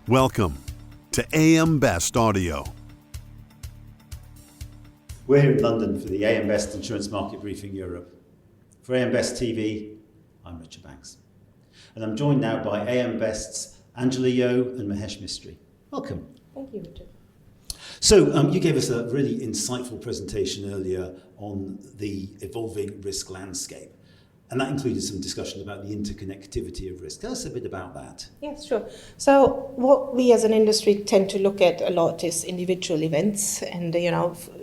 Welcome to AM Best Audio. We're here in London for the AM Best Insurance Market Briefing Europe. For AM Best TV, I'm Richard Banks. And I'm joined now by AM Best's Yeo and Mahesh Mistry. Welcome. Thank you, Richard. So you gave us a really insightful presentation earlier on the evolving risk landscape. And that included some discussion about the interconnectivity of risk. Tell us a bit about that. Yes, sure. So what we as an industry tend to look at a lot is individual events. And,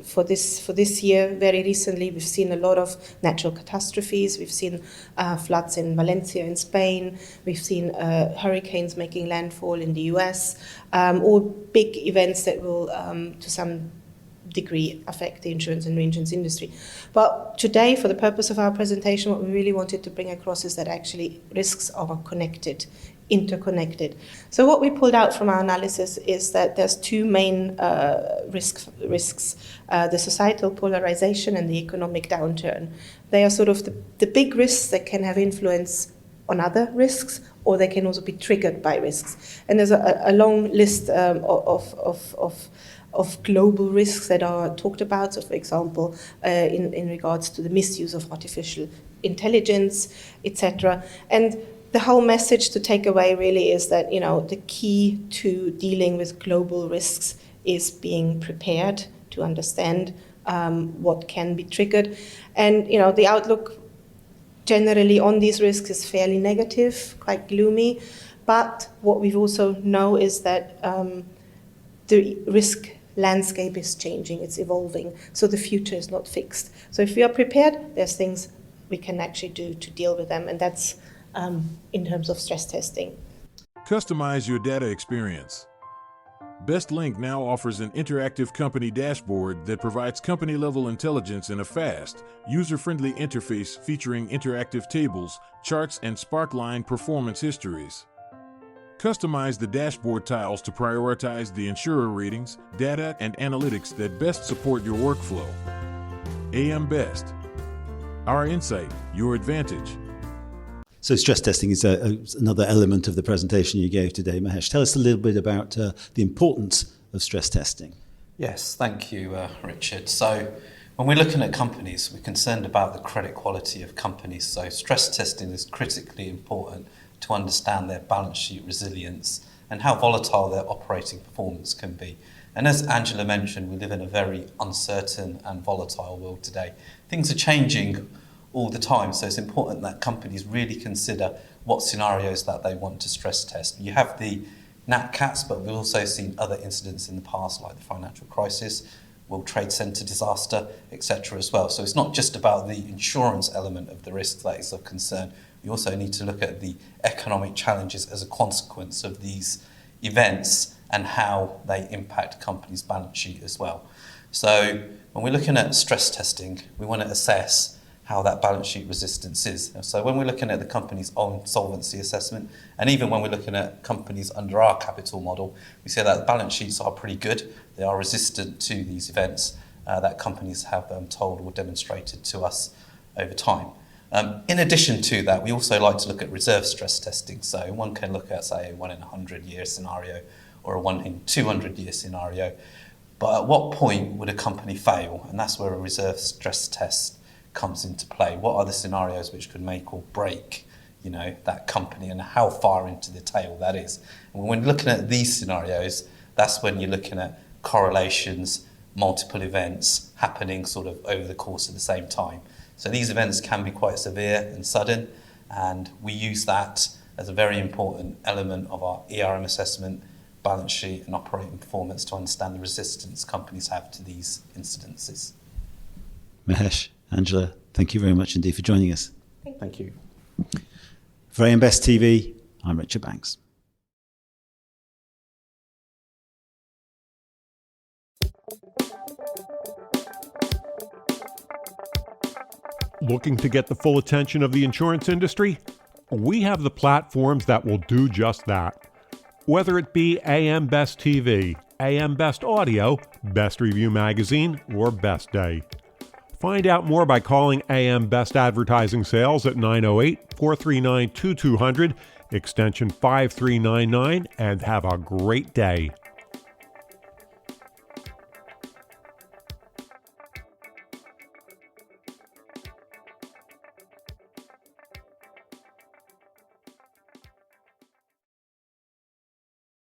for this year, very recently, we've seen a lot of natural catastrophes. We've seen floods in Valencia in Spain. We've seen hurricanes making landfall in the US. All big events that will, to some degree, affect the insurance and reinsurance industry. But today, for the purpose of our presentation, what we really wanted to bring across is that actually risks are connected, interconnected. So what we pulled out from our analysis is that there's two main risks, the societal polarization and the economic downturn. They are sort of the big risks that can have influence on other risks, or they can also be triggered by risks. And there's a long list of global risks that are talked about. So, for example, in regards to the misuse of artificial intelligence, etc. And the whole message to take away really is that, the key to dealing with global risks is being prepared to understand what can be triggered. And, the outlook generally on these risks is fairly negative, quite gloomy. But what we also know is that the risk landscape is changing, it's evolving, so the future is not fixed. So if we are prepared, there's things we can actually do to deal with them, and that's in terms of stress testing. Customize your data experience. BestLink now offers an interactive company dashboard that provides company-level intelligence in a fast, user-friendly interface featuring interactive tables, charts, and Sparkline performance histories. Customize the dashboard tiles to prioritize the insurer ratings, data, and analytics that best support your workflow. AM Best. Our insight, your advantage. So stress testing is another element of the presentation you gave today, Mahesh. Tell us a little bit about the importance of stress testing. Yes, thank you, Richard. So when we're looking at companies, we're concerned about the credit quality of companies. So stress testing is critically important to understand their balance sheet resilience and how volatile their operating performance can be. And as Angela mentioned, we live in a very uncertain and volatile world today. Things are changing all the time, so it's important that companies really consider what scenarios that they want to stress test. You have the Nat Cats, but we've also seen other incidents in the past, like the financial crisis, World Trade Center disaster, etc. as well. So it's not just about the insurance element of the risk that is of concern. We also need to look at the economic challenges as a consequence of these events and how they impact companies' balance sheet as well. So when we're looking at stress testing, we want to assess how that balance sheet resistance is. So when we're looking at the company's own solvency assessment, and even when we're looking at companies under our capital model, we say that the balance sheets are pretty good. They are resistant to these events that companies have told or demonstrated to us over time. In addition to that, we also like to look at reserve stress testing. So one can look at, say, a 1 in 100 year scenario or a 1 in 200 year scenario. But at what point would a company fail? And that's where a reserve stress test comes into play. What are the scenarios which could make or break, that company, and how far into the tail that is? And when looking at these scenarios, that's when you're looking at correlations, multiple events happening sort of over the course of the same time. So these events can be quite severe and sudden, and we use that as a very important element of our ERM assessment, balance sheet and operating performance to understand the resistance companies have to these incidences. Mahesh, Angela, thank you very much indeed for joining us. Thank you. For AM Best TV, I'm Richard Banks. Looking to get the full attention of the insurance industry? We have the platforms that will do just that. Whether it be AM Best TV, AM Best Audio, Best Review Magazine, or Best Day. Find out more by calling AM Best Advertising Sales at 908-439-2200 extension 5399, and have a great day.